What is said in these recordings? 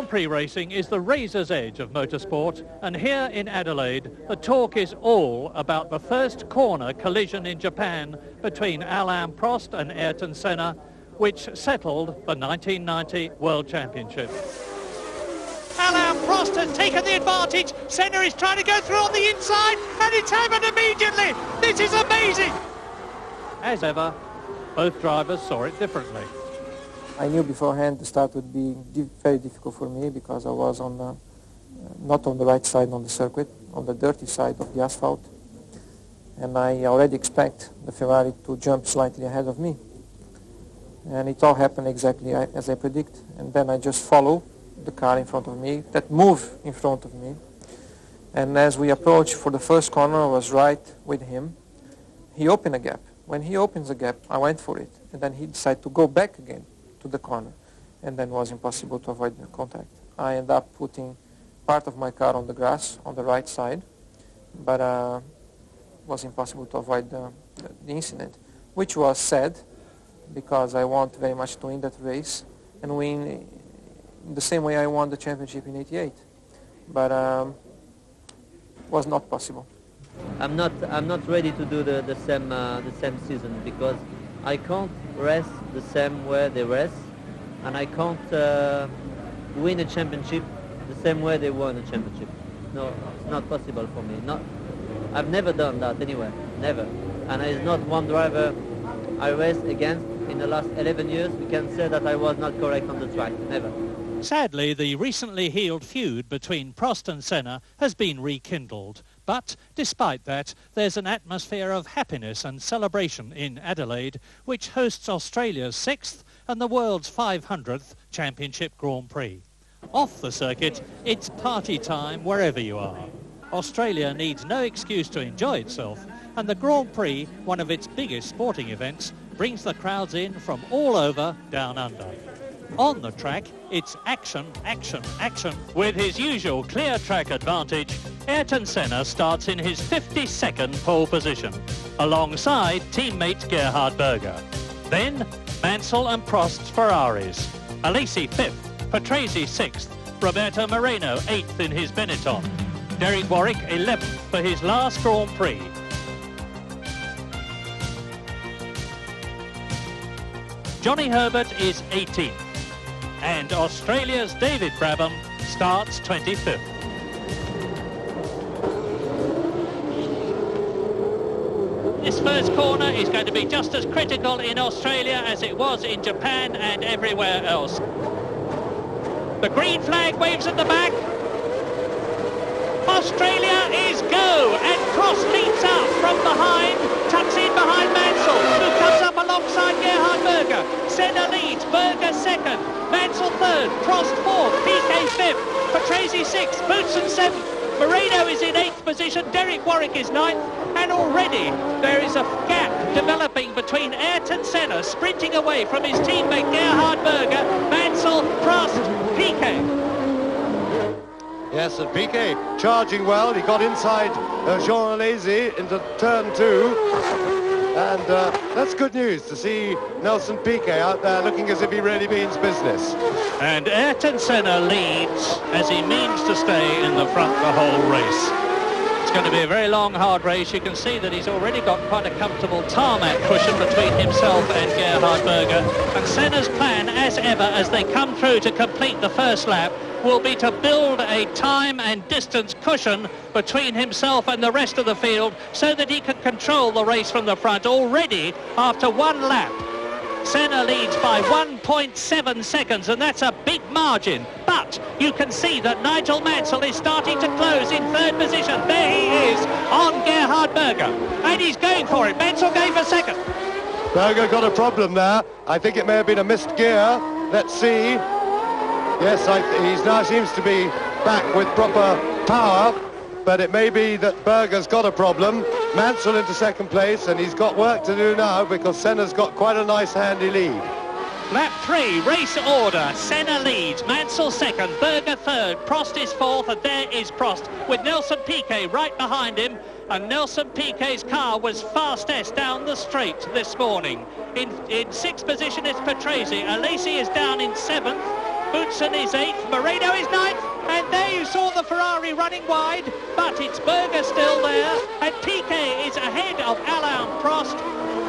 Prix racing is the razor's edge of motorsport, and here in Adelaide, the talk is all about the first corner collision in Japan between Alain Prost and Ayrton Senna, which settled the 1990 World Championship. Alain Prost has taken the advantage. Senna is trying to go through on the inside, and it's happened immediately. This is amazing. As ever, both drivers saw it differently. I knew beforehand the start would be very difficult for me because I was on not on the right side on the circuit, on the dirty side of the asphalt. And I already expect the Ferrari to jump slightly ahead of me. And it all happened exactly as I predict. And then I just follow the car in front of me, that move in front of me. And as we approached for the first corner, I was right with him. He opened a gap. When he opens a gap, I went for it. And then he decided to go back again to the corner, and then it was impossible to avoid the contact. I ended up putting part of my car on the grass on the right side, but it was impossible to avoid the incident, which was sad because I want very much to win that race and win the same way I won the championship in '88, but was not possible. I'm not ready to do the same season because I can't race the same way they race, and I can't win a championship the same way they won a championship. No, it's not possible for me. I've never done that anyway, never. And it's not one driver I raced against in the last 11 years. We can say that I was not correct on the track, never. Sadly, the recently healed feud between Prost and Senna has been rekindled. But despite that, there's an atmosphere of happiness and celebration in Adelaide, which hosts Australia's 6th and the world's 500th Championship Grand Prix. Off the circuit, it's party time wherever you are. Australia needs no excuse to enjoy itself, and the Grand Prix, one of its biggest sporting events, brings the crowds in from all over down under. On the track, it's action, action, action. With his usual clear track advantage, Ayrton Senna starts in his 52nd pole position, alongside teammate Gerhard Berger. Then, Mansell and Prost's Ferraris. Alesi 5th, Patrese 6th, Roberto Moreno 8th in his Benetton. Derek Warwick 11th for his last Grand Prix. Johnny Herbert is 18th. And Australia's David Brabham starts 25th. This first corner is going to be just as critical in Australia as it was in Japan and everywhere else. The green flag waves at the back. Australia is go, and Prost leaps up from behind, tucks in behind Mansell, who comes up alongside Gerhard Berger. Senna leads, Berger second, Mansell third, Prost fourth, Piquet fifth, Patrese sixth, Boutsen seventh, Moreno is in 8th position, Derek Warwick is 9th, and already there is a gap developing between Ayrton Senna sprinting away from his teammate Gerhard Berger, Mansell, Prost, Piquet. Yes, and Piquet charging well. He got inside Jean Alesi into turn 2. And that's good news to see Nelson Piquet out there looking as if he really means business. And Ayrton Senna leads as he means to stay in the front the whole race. It's going to be a very long, hard race. You can see that he's already got quite a comfortable tarmac cushion between himself and Gerhard Berger. And Senna's plan, as ever, as they come through to complete the first lap, will be to build a time and distance cushion between himself and the rest of the field so that he can control the race from the front. Already, after one lap, Senna leads by 1.7 seconds, and that's a big margin. But you can see that Nigel Mansell is starting to close in 3rd position. There he is on Gerhard Berger, and he's going for it. Mansell going for 2nd. Berger got a problem there. I think it may have been a missed gear. Let's see. Yes, he now seems to be back with proper power, but it may be that Berger's got a problem. Mansell into 2nd place, and he's got work to do now because Senna's got quite a nice handy lead. Lap 3, race order. Senna leads, Mansell 2nd, Berger 3rd, Prost is 4th, and there is Prost with Nelson Piquet right behind him. And Nelson Piquet's car was fastest down the straight this morning. In 6th position is Patrese. Alesi is down in 7th. Boutsen is 8th, Moreno is 9th, and there you saw the Ferrari running wide, but it's Berger still there, and Piquet is ahead of Alain Prost.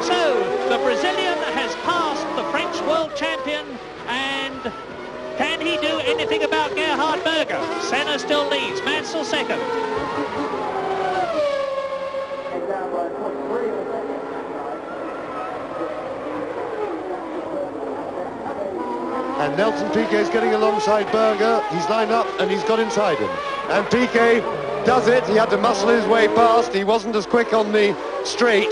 So the Brazilian has passed the French world champion, and can he do anything about Gerhard Berger? Senna still leads, Mansell second. And Nelson Piquet is getting alongside Berger. He's lined up and he's got inside him. And Piquet does it. He had to muscle his way past. He wasn't as quick on the straight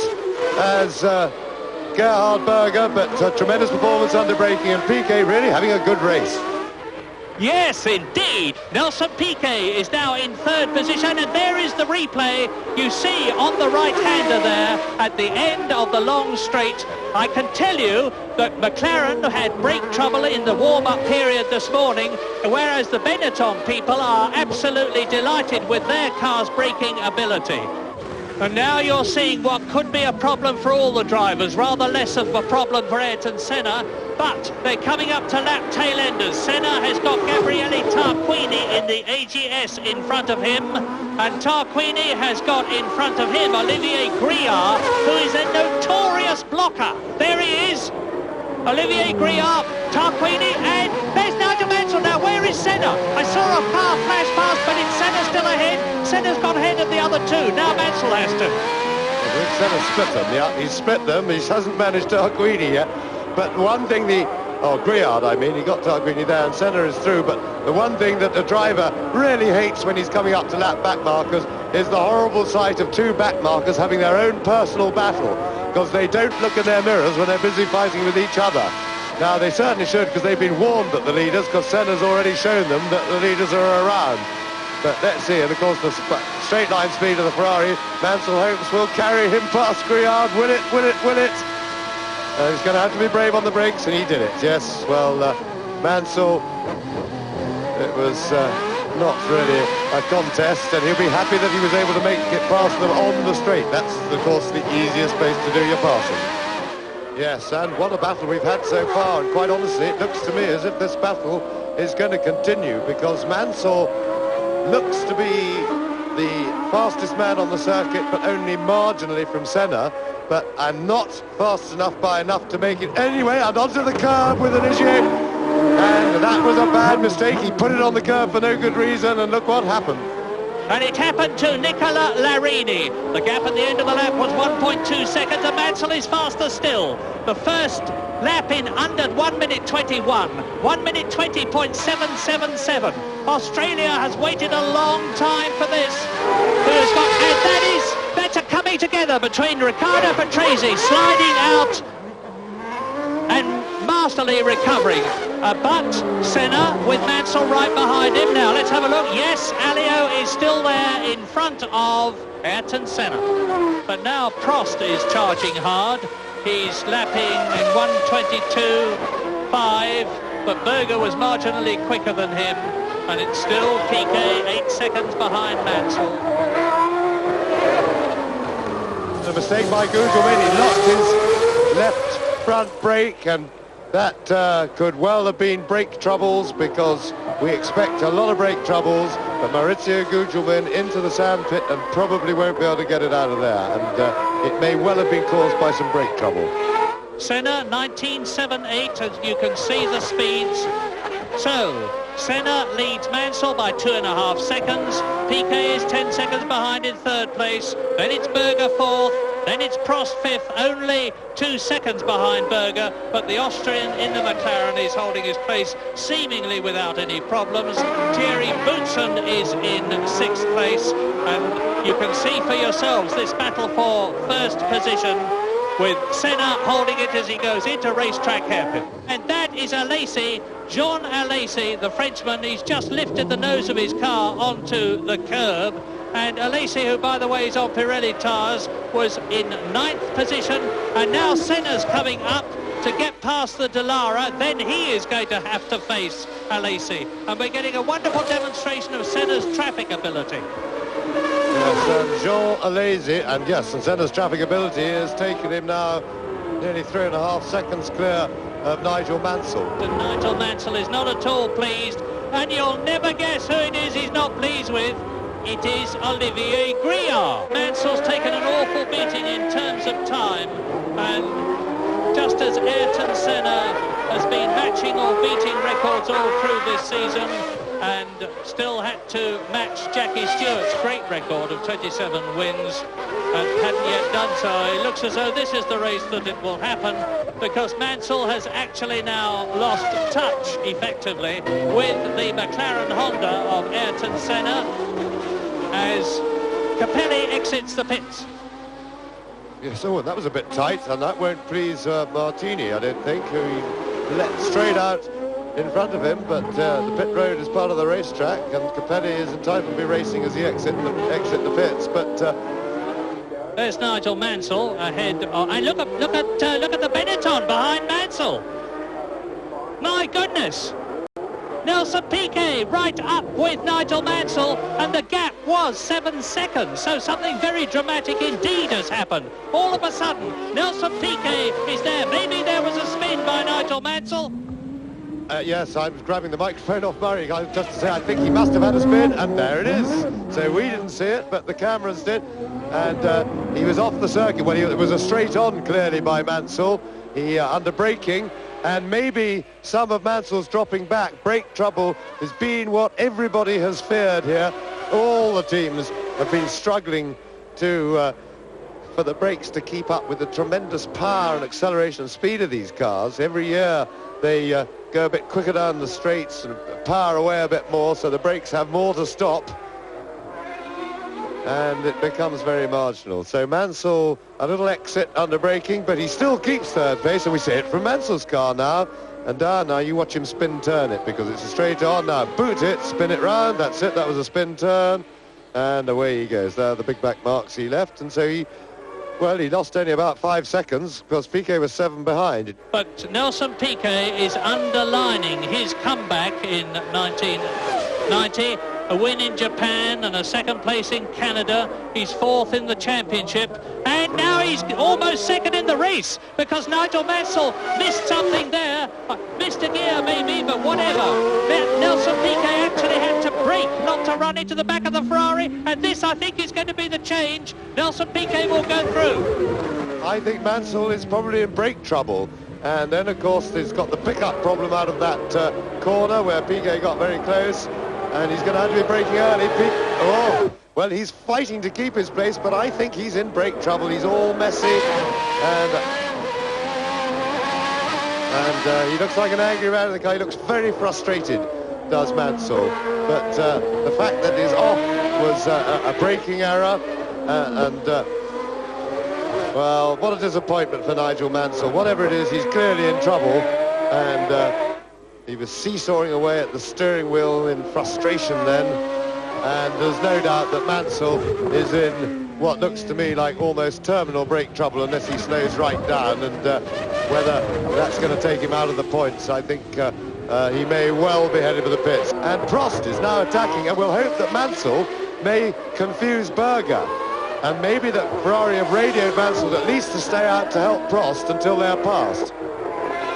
as Gerhard Berger, but a tremendous performance under braking, and Piquet really having a good race. Yes, indeed. Nelson Piquet is now in 3rd position, and there is the replay. You see on the right-hander there at the end of the long straight. I can tell you that McLaren had brake trouble in the warm-up period this morning, whereas the Benetton people are absolutely delighted with their car's braking ability. And now you're seeing what could be a problem for all the drivers, rather less of a problem for Ayrton Senna, but they're coming up to lap tail-enders. Senna has got Gabriele Tarquini in the AGS in front of him, and Tarquini has got in front of him Olivier Griard, who is a notorious blocker. There he is, Olivier Griard, Tarquini, and there's Nigel Mansell. Now where is Senna? I saw a car flash past, but it's Senna still ahead. Senna's got ahead of the other two. Now Mansell has to. I think Senna split them. Yeah, he's split them. He hasn't managed Tarquini yet. But one thing Griard, I mean, he got Tarquini there, and Senna is through. But the one thing that the driver really hates when he's coming up to lap back markers is the horrible sight of two back markers having their own personal battle, because they don't look in their mirrors when they're busy fighting with each other. Now, they certainly should, because they've been warned that the leaders, because Senna's already shown them that the leaders are around. But let's see, and of course the straight line speed of the Ferrari, Mansell hopes will carry him past Griard. Will it, will it, will it? He's going to have to be brave on the brakes, and he did it, yes. Well, Mansell, it was not really a contest, and he'll be happy that he was able to make it past them on the straight. That's, of course, the easiest place to do your passing. Yes, and what a battle we've had so far, and quite honestly, it looks to me as if this battle is going to continue, because Mansell looks to be the fastest man on the circuit, but only marginally from Senna, but I'm not fast enough by enough to make it anyway, and onto the curb with an issue. And that was a bad mistake. He put it on the curb for no good reason, and look what happened. And it happened to Nicola Larini. The gap at the end of the lap was 1.2 seconds, and Mansell is faster still. The first lap in under 1 minute 21, 1 minute 20.777. Australia has waited a long time for this. And that is better coming together between Riccardo Patrese sliding out and masterly recovering. But Senna with Mansell right behind him. Now let's have a look. Yes, Alio is still there in front of Ayrton Senna. But now Prost is charging hard. He's lapping in 1:22.5, but Berger was marginally quicker than him, and it's still Piquet 8 seconds behind Mansell. A mistake by Gugelmin. He locked his left front brake, and that could well have been brake troubles, because we expect a lot of brake troubles. But Maurizio Gugelmin into the sandpit and probably won't be able to get it out of there, and it may well have been caused by some brake trouble. Senna 19.78, as you can see the speeds. So Senna leads Mansell by 2.5 seconds. Piquet is 10 seconds behind in 3rd place. Then it's Berger 4th. Then it's Prost 5th, only 2 seconds behind Berger, but the Austrian in the McLaren is holding his place seemingly without any problems. Thierry Boutsen is in 6th place, and you can see for yourselves this battle for 1st position, with Senna holding it as he goes into racetrack hairpin. And that is Alesi, Jean Alesi, the Frenchman. He's just lifted the nose of his car onto the curb. And Alesi, who by the way is on Pirelli tyres, was in 9th position, and now Senna's coming up to get past the Dallara. Then he is going to have to face Alesi, and we're getting a wonderful demonstration of Senna's traffic ability. Yes, Jean Alesi, and Senna's traffic ability has taken him now nearly 3.5 seconds clear of Nigel Mansell. And Nigel Mansell is not at all pleased, and you'll never guess who it is he's not pleased with. It is Olivier Griard. Mansell's taken an awful beating in terms of time, and just as Ayrton Senna has been matching or beating records all through this season, and still had to match Jackie Stewart's great record of 27 wins and hadn't yet done so. It looks as though this is the race that it will happen, because Mansell has actually now lost touch effectively with the McLaren Honda of Ayrton Senna as Capelli exits the pits. Yes, oh, that was a bit tight, and that won't please Martini, I don't think, who he let straight out in front of him, but the pit road is part of the racetrack, and Capelli is entitled to be racing as he exit the pits. But there's Nigel Mansell ahead, and look at the Benetton behind Mansell. My goodness! Nelson Piquet right up with Nigel Mansell, and the gap was 7 seconds, so something very dramatic indeed has happened. All of a sudden, Nelson Piquet is there. Maybe there was a spin by Nigel Mansell. Yes, I was grabbing the microphone off Murray. I was just to say, I think he must have had a spin, and there it is. So we didn't see it, but the cameras did, and he was off the circuit. Well, it was a straight on, clearly, by Mansell. He under braking, and maybe some of Mansell's dropping back. Brake trouble has been what everybody has feared here. All the teams have been struggling to for the brakes to keep up with the tremendous power and acceleration and speed of these cars. Every year they go a bit quicker down the straights and power away a bit more, so the brakes have more to stop, and it becomes very marginal. So Mansell, a little exit under braking, but he still keeps third place, and we see it from Mansell's car now. And now you watch him spin turn it, because it's a straight on. Now boot it, spin it round, that's it, that was a spin turn, and away he goes. There are the big back marks he left, and so he lost only about 5 seconds, because Piquet was 7 behind. But Nelson Piquet is underlining his comeback in 1990, a win in Japan and a second place in Canada. He's 4th in the championship, and now he's almost second in the race, because Nigel Mansell missed something there, missed a gear maybe, but whatever. Nelson Piquet actually had to brake not to run into the back of the Ferrari, and this, I think, is going to be the change. Nelson Piquet will go through. I think Mansell is probably in brake trouble, and then of course he's got the pickup problem out of that corner where Piquet got very close, and he's going to have to be braking early. Well, he's fighting to keep his place, but I think he's in brake trouble. He's all messy, and he looks like an angry man in the car. He looks very frustrated, does Mansell. But the fact that he's off was a braking error, well, what a disappointment for Nigel Mansell. Whatever it is, he's clearly in trouble, and he was seesawing away at the steering wheel in frustration then, and there's no doubt that Mansell is in what looks to me like almost terminal brake trouble unless he slows right down, and whether that's going to take him out of the points, I think he may well be headed for the pits. And Prost is now attacking, and we'll hope that Mansell may confuse Berger, and maybe that Ferrari have radioed Mansell at least to stay out to help Prost until they're passed.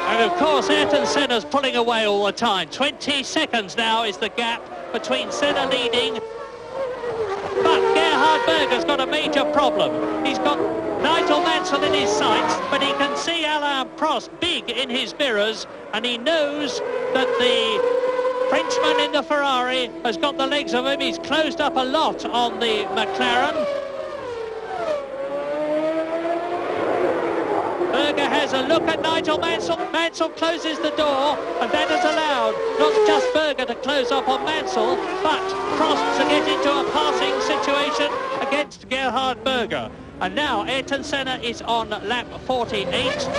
And of course Ayrton Senna's pulling away all the time. 20 seconds now is the gap between Senna leading, but Gerhard Berger's got a major problem. He's got Nigel Mansell in his sights, but he can see Alain Prost big in his mirrors, and he knows that the Frenchman in the Ferrari has got the legs of him. He's closed up a lot on the McLaren. Berger has a look at Nigel Mansell. Mansell closes the door, and that has allowed not just Berger to close up on Mansell, but Prost to get into a passing situation against Gerhard Berger. And now Ayrton Senna is on lap 48.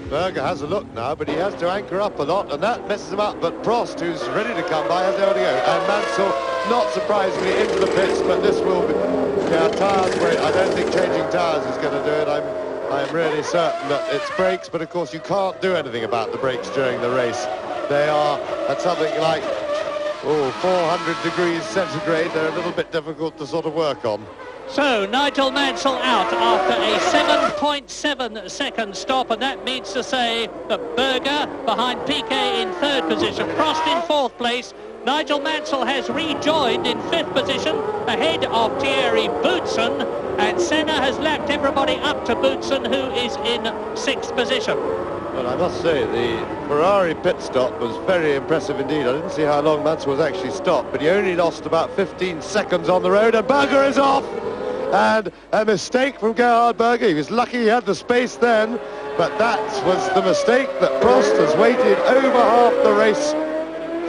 Berger has a look now, but he has to anchor up a lot, and that messes him up. But Prost, who's ready to come by, has nowhere to go. And Mansell, not surprisingly, into the pits, but this will be... Yeah, tyres, I don't think changing tyres is going to do it. I'm really certain that it's brakes, but of course you can't do anything about the brakes during the race. They are at something like 400 degrees centigrade. They're a little bit difficult to sort of work on. So Nigel Mansell out after a 7.7 second stop, and that means to say that Berger behind Piquet in third position, Prost in fourth place. Nigel Mansell has rejoined in fifth position ahead of Thierry Boutsen, and Senna has lapped everybody up to Boutsen, who is in sixth position. Well, I must say, the Ferrari pit stop was very impressive indeed. I didn't see how long Mansell was actually stopped, but he only lost about 15 seconds on the road, and Berger is off! And a mistake from Gerhard Berger. He was lucky he had the space then, but that was the mistake that Prost has waited over half the race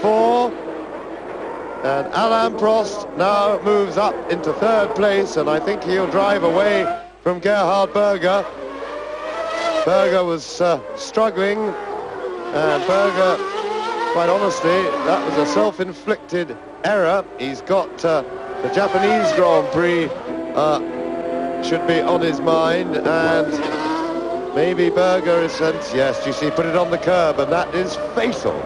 for. And Alain Prost now moves up into third place, and I think he'll drive away from Gerhard Berger. Berger was struggling, and Berger, quite honestly, that was a self-inflicted error. He's got the Japanese Grand Prix should be on his mind, and maybe Berger is sent. Yes, you see, put it on the curb, and that is fatal.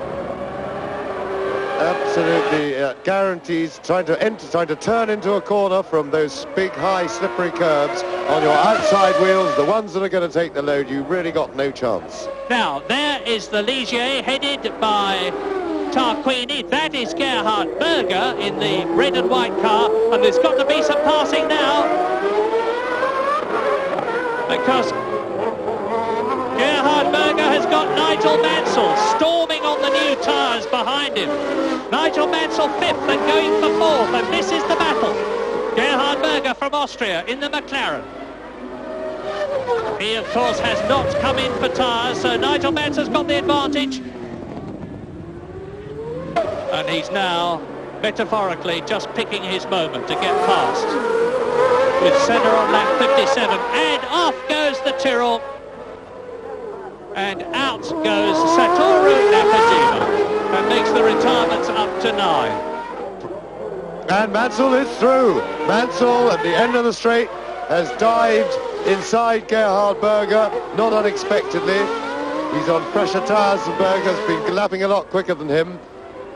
Absolutely guarantees trying to turn into a corner from those big, high, slippery curbs on your outside wheels, the ones that are going to take the load. You really got no chance. Now, there is the Ligier headed by Tarquini. That is Gerhard Berger in the red and white car, and there's got to be some passing now, because Gerhard Berger has got Nigel Mansell storming on the new tyres behind him. Nigel Mansell fifth and going for fourth, and this is the battle. Gerhard Berger from Austria in the McLaren. He, of course, has not come in for tyres, so Nigel Mansell's got the advantage. And he's now, metaphorically, just picking his moment to get past. With Senna on lap 57, and off goes the Tyrrell. And out goes Satoru Nakajima, and makes the retirements up to 9. And Mansell is through. Mansell at the end of the straight has dived inside Gerhard Berger, not unexpectedly. He's on fresher tyres, and Berger's been lapping a lot quicker than him,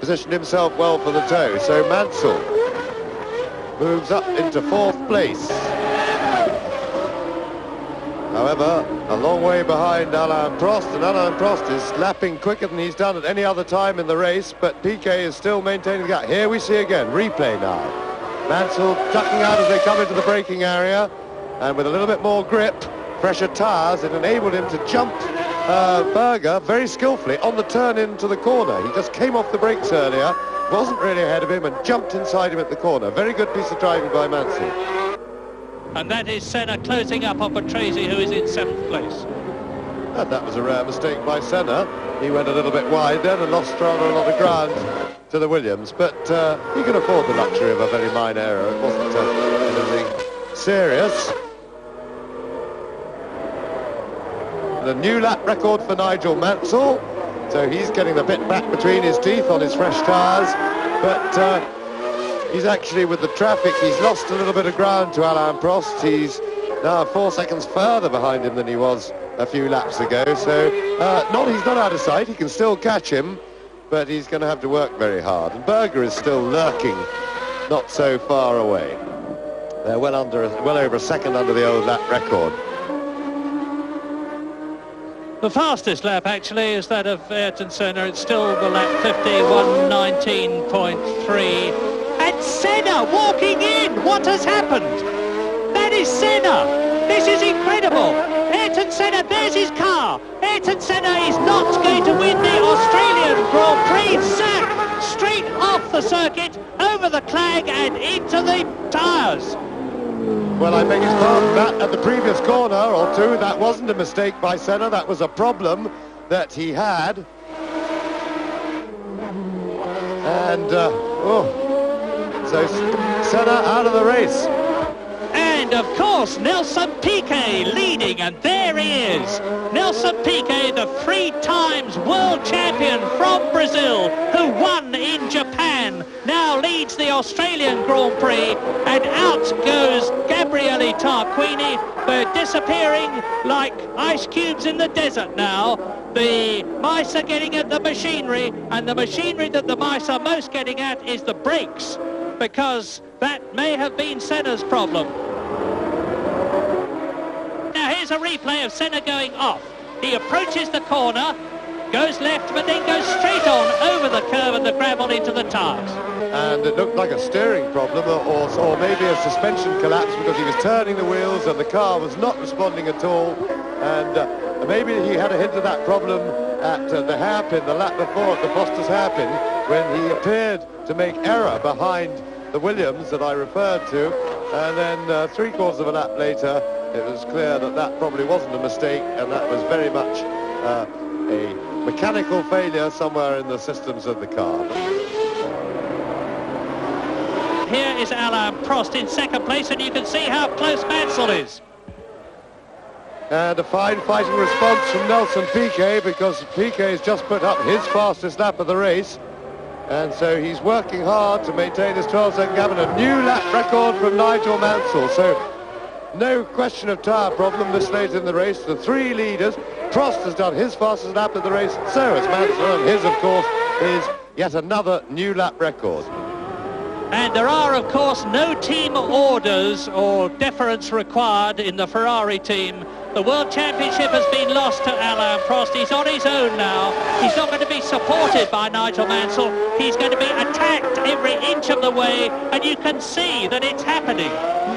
positioned himself well for the toe. So Mansell moves up into fourth place. However, a long way behind Alain Prost, and Alain Prost is lapping quicker than he's done at any other time in the race, but Piquet is still maintaining the gap. Here we see again, replay now. Mansell ducking out as they come into the braking area, and with a little bit more grip, fresher tyres, it enabled him to jump Berger very skillfully on the turn into the corner. He just came off the brakes earlier, wasn't really ahead of him, and jumped inside him at the corner. Very good piece of driving by Mansell. And that is Senna closing up on Patrese, who is in seventh place. And that was a rare mistake by Senna. He went a little bit wide then and lost rather a lot of ground to the Williams. But he can afford the luxury of a very minor error. It wasn't anything serious. The new lap record for Nigel Mansell. So he's getting the bit back between his teeth on his fresh tyres. But he's actually, with the traffic, he's lost a little bit of ground to Alain Prost. He's now 4 seconds further behind him than he was a few laps ago. So he's not out of sight. He can still catch him, but he's going to have to work very hard. And Berger is still lurking, not so far away. They're well over a second under the old lap record. The fastest lap, actually, is that of Ayrton Senna. It's still the lap 50, 1:19.3. And Senna walking in! What has happened? That is Senna! This is incredible! Ayrton Senna, there's his car! Ayrton Senna is not going to win the Australian Grand Prix. Sack straight off the circuit, over the clag and into the tyres. Well, I beg his pardon, that at the previous corner or two, that wasn't a mistake by Senna, that was a problem that he had. And, so Senna out of the race. And of course, Nelson Piquet leading, and there he is. Nelson Piquet, the 3 times world champion from Brazil, who won in Japan, now leads the Australian Grand Prix, and out goes Gabriele Tarquini. They're disappearing like ice cubes in the desert now. The mice are getting at the machinery, and the machinery that the mice are most getting at is the brakes, because that may have been Senna's problem. a replay of Senna going off. He approaches the corner, goes left, but then goes straight on over the curve and the gravel into the tyres. And it looked like a steering problem or maybe a suspension collapse, because he was turning the wheels and the car was not responding at all. And maybe he had a hint of that problem at the hairpin, the lap before, at the Foster's hairpin, when he appeared to make error behind the Williams that I referred to. And then three-quarters of a lap later, it was clear that that probably wasn't a mistake, and that was very much a mechanical failure somewhere in the systems of the car. Here is Alain Prost in second place, and you can see how close Mansell is. And a fine fighting response from Nelson Piquet, because Piquet has just put up his fastest lap of the race. And so he's working hard to maintain his 12-second gap, and a new lap record from Nigel Mansell. So no question of tyre problem this late in the race. The three leaders, Prost has done his fastest lap of the race, so has Mansell, and his, of course, is yet another new lap record. And there are, of course, no team orders or deference required in the Ferrari team. The World Championship has been lost to Alain Prost. He's on his own now. He's not going to be supported by Nigel Mansell. He's going to be attacked every inch of the way, and you can see that it's happening.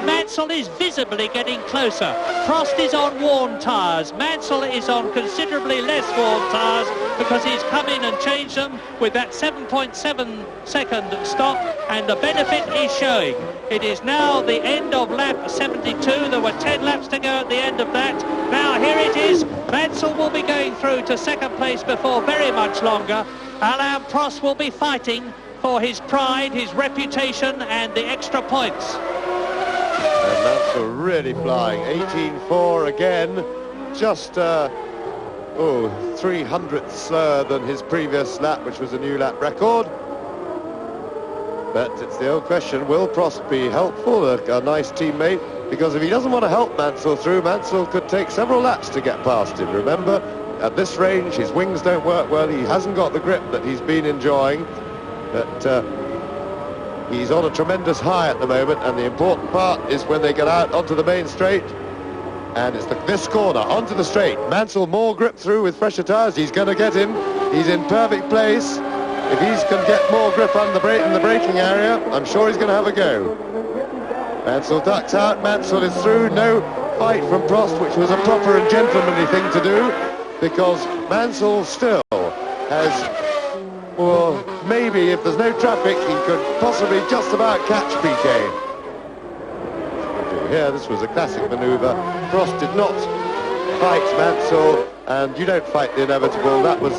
Mansell is visibly getting closer. Prost is on worn tyres. Mansell is on considerably less worn tyres because he's come in and changed them with that 7.7 second stop, and the benefit is showing. It is now the end of lap 72. There were 10 laps to go at the end of that. Now here it is. Mansell will be going through to second place before very much longer. Alain Prost will be fighting for his pride, his reputation, and the extra points. And Mansell really flying. 18.4 again. Just 300ths slower than his previous lap, which was a new lap record. But it's the old question, will Prost be helpful, a nice teammate? Because if he doesn't want to help Mansell through, Mansell could take several laps to get past him. Remember, at this range, his wings don't work well. He hasn't got the grip that he's been enjoying. But he's on a tremendous high at the moment, and the important part is when they get out onto the main straight. And it's this corner, onto the straight. Mansell more grip through with fresher tyres. He's going to get him. He's in perfect place. If he can get more grip on the in the braking area, I'm sure he's going to have a go. Mansell ducks out. Mansell is through. No fight from Prost, which was a proper and gentlemanly thing to do, because Mansell still has, well, maybe if there's no traffic, he could possibly just about catch Piquet. Here, this was a classic manoeuvre. Prost did not fight Mansell, and you don't fight the inevitable. That was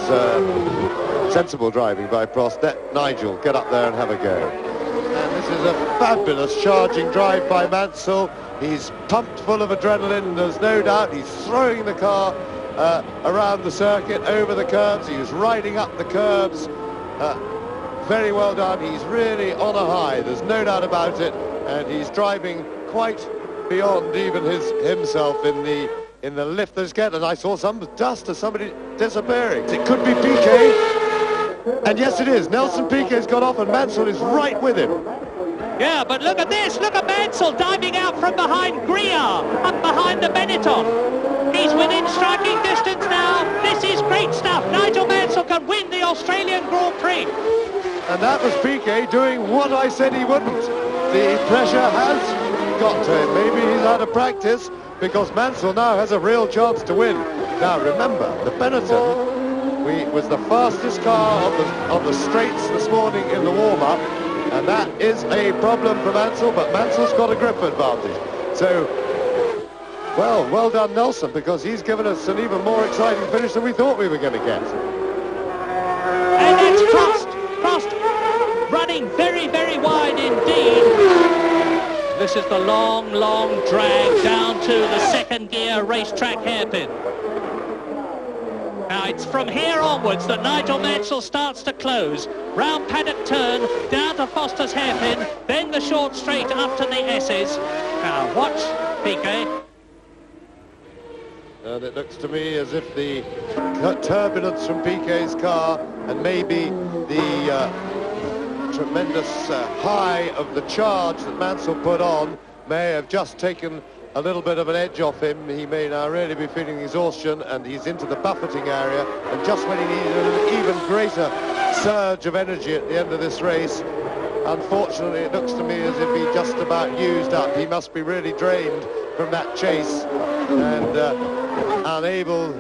sensible driving by Prost. Let Nigel get up there and have a go. And this is a fabulous charging drive by Mansell. He's pumped full of adrenaline, there's no doubt. He's throwing the car around the circuit, over the curbs. He's riding up the curbs. Very well done. He's really on a high, there's no doubt about it. And he's driving quite beyond even himself in the lift that's get. And I saw some dust of somebody disappearing. It could be Piquet. And yes, it is. Nelson Piquet's got off, and Mansell is right with him. Yeah, but look at this. Look at Mansell diving out from behind Griard, up behind the Benetton. He's within striking distance now. This is great stuff. Nigel Mansell can win the Australian Grand Prix. And that was Piquet doing what I said he wouldn't. The pressure has got to him. Maybe he's out of practice, because Mansell now has a real chance to win. Now remember, the Benetton was the fastest car on the straights this morning in the warm-up, and that is a problem for Mansell, but Mansell's got a grip advantage. So, well done Nelson, because he's given us an even more exciting finish than we thought we were going to get. And that's Prost running very, very wide indeed. This is the long drag down to the second gear racetrack hairpin. Now it's from here onwards that Nigel Mansell starts to close. Round paddock turn, down to Foster's hairpin, then the short straight up to the S's. Now watch Piquet. And it looks to me as if the turbulence from Piquet's car, and maybe the tremendous high of the charge that Mansell put on, may have just taken a little bit of an edge off him. He may now really be feeling exhaustion, and he's into the buffeting area, and just when he needed an even greater surge of energy at the end of this race, unfortunately it looks to me as if he just about used up. He must be really drained from that chase and unable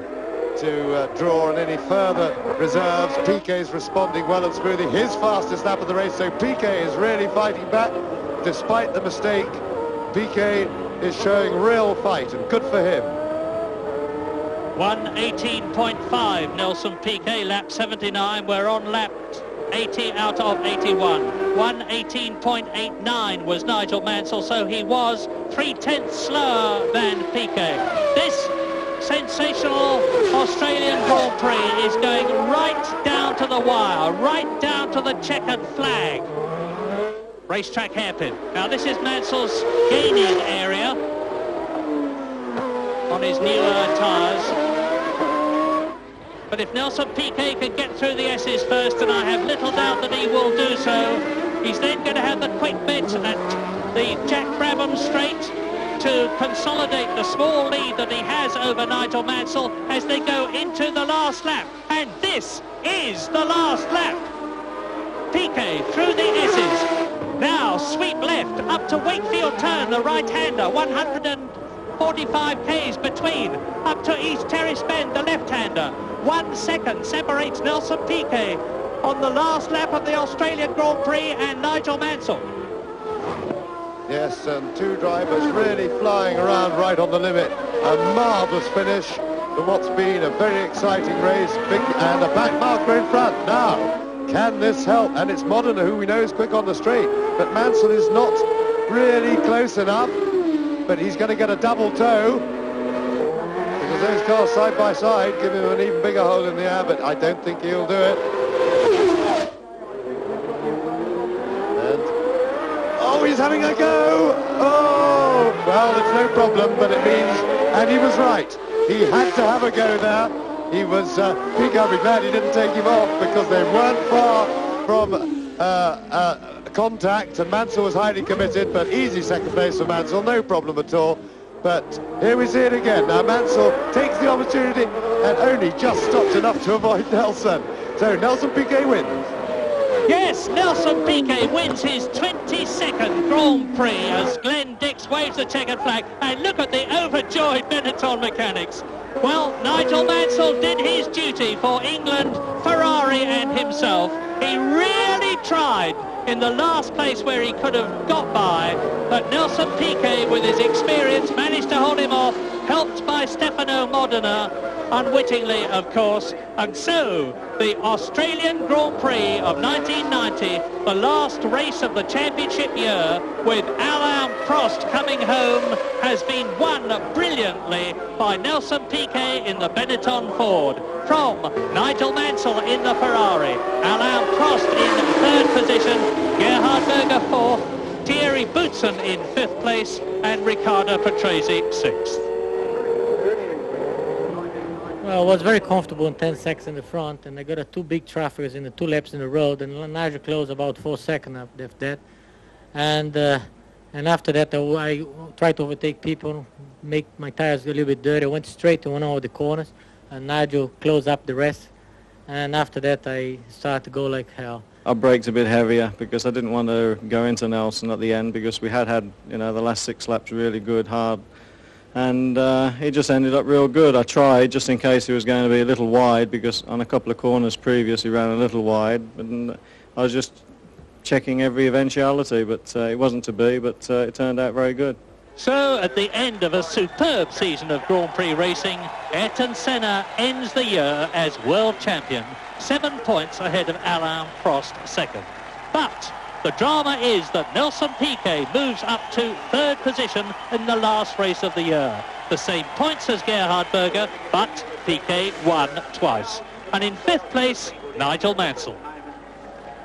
to draw on any further reserves. Piquet's responding well and smoothly, his fastest lap of the race, so Piquet is really fighting back despite the mistake. Piquet is showing real fight, and good for him. 1:18.5 Nelson Piquet, lap 79. We're on lap 80 out of 81. 1:18.89 was Nigel Mansell, so he was 3/10 slower than Piquet. This sensational Australian Grand Prix is going right down to the wire, right down to the checkered flag. Racetrack hairpin. Now this is Mansell's gaining area on his newer tyres. But if Nelson Piquet can get through the S's first, and I have little doubt that he will do so, he's then going to have the quick bit at the Jack Brabham straight to consolidate the small lead that he has over Nigel Mansell as they go into the last lap. And this is the last lap. Piquet through the S's. Now sweep left up to Wakefield Turn, the right-hander, 145 k's between, up to East Terrace Bend, the left-hander. 1 second separates Nelson Piquet on the last lap of the Australian Grand Prix and Nigel Mansell. Yes, and two drivers really flying around right on the limit. A marvellous finish for what's been a very exciting race. Big, and a back marker in front. Now, can this help? And it's Modena, who we know is quick on the straight, but Mansell is not really close enough, but he's going to get a double toe, because those cars side by side give him an even bigger hole in the air, but I don't think he'll do it. And, oh, he's having a go! Oh, well, it's no problem, but it means, and he was right, he had to have a go there. He was, Piquet, I'll be glad he didn't take him off, because they weren't far from contact, and Mansell was highly committed, but easy second place for Mansell, no problem at all. But here we see it again. Now Mansell takes the opportunity and only just stopped enough to avoid Nelson. So Nelson Piquet wins. Yes, Nelson Piquet wins his 22nd Grand Prix as Glenn Dix waves the checkered flag. And look at the overjoyed Benetton mechanics. Well, Nigel Mansell did his duty for England, Ferrari and himself. He really tried in the last place where he could have got by, but Nelson Piquet, with his experience, managed to hold him off, helped by Stefano Modena, unwittingly, of course. And so, the Australian Grand Prix of 1990, the last race of the championship year, with Alain Prost coming home, has been won brilliantly by Nelson Piquet in the Benetton Ford. From Nigel Mansell in the Ferrari, Alain Prost in third position, Gerhard Berger fourth, Thierry Boutsen in fifth place, and Riccardo Patrese sixth. Well, I was very comfortable in 10 seconds in the front, and I got two big traffickers in the 2 laps in the road, and Nigel closed about 4 seconds after that. And after that, I tried to overtake people, make my tires a little bit dirty. I went straight to one of the corners, and Nigel closed up the rest. And after that, I started to go like hell. I braked a bit heavier because I didn't want to go into Nelson at the end, because we had the last 6 laps really good, hard. And he just ended up real good. I tried just in case he was going to be a little wide, because on a couple of corners previous he ran a little wide. And I was just checking every eventuality, but it wasn't to be, but it turned out very good. So at the end of a superb season of Grand Prix racing, Ayrton Senna ends the year as world champion, 7 points ahead of Alain Prost second. But the drama is that Nelson Piquet moves up to third position in the last race of the year. The same points as Gerhard Berger, but Piquet won twice. And in fifth place, Nigel Mansell.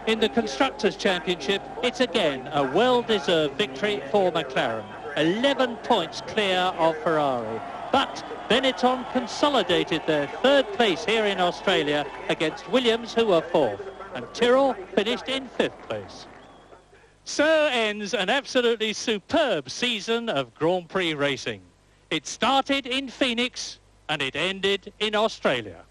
In the Constructors' Championship, it's again a well-deserved victory for McLaren. 11 points clear of Ferrari. But Benetton consolidated their third place here in Australia against Williams, who were fourth. And Tyrrell finished in fifth place. So ends an absolutely superb season of Grand Prix racing. It started in Phoenix and it ended in Australia.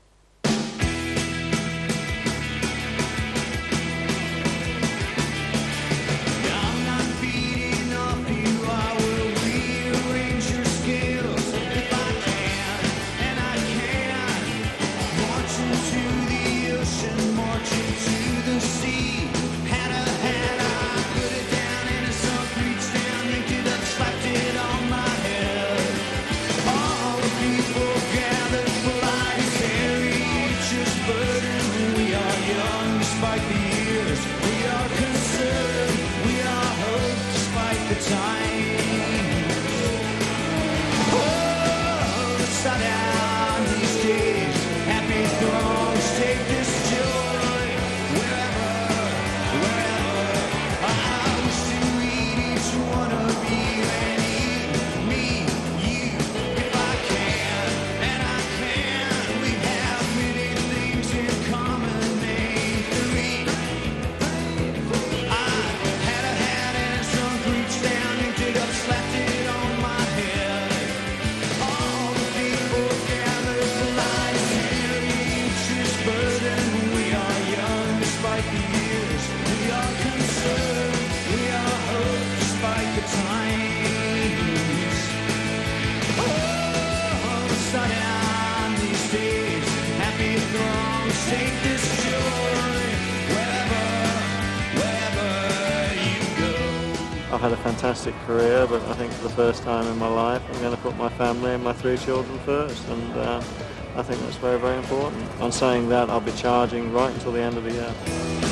I've had a fantastic career, but I think for the first time in my life I'm going to put my family and my 3 children first, and I think that's very, very important. On saying that, I'll be charging right until the end of the year.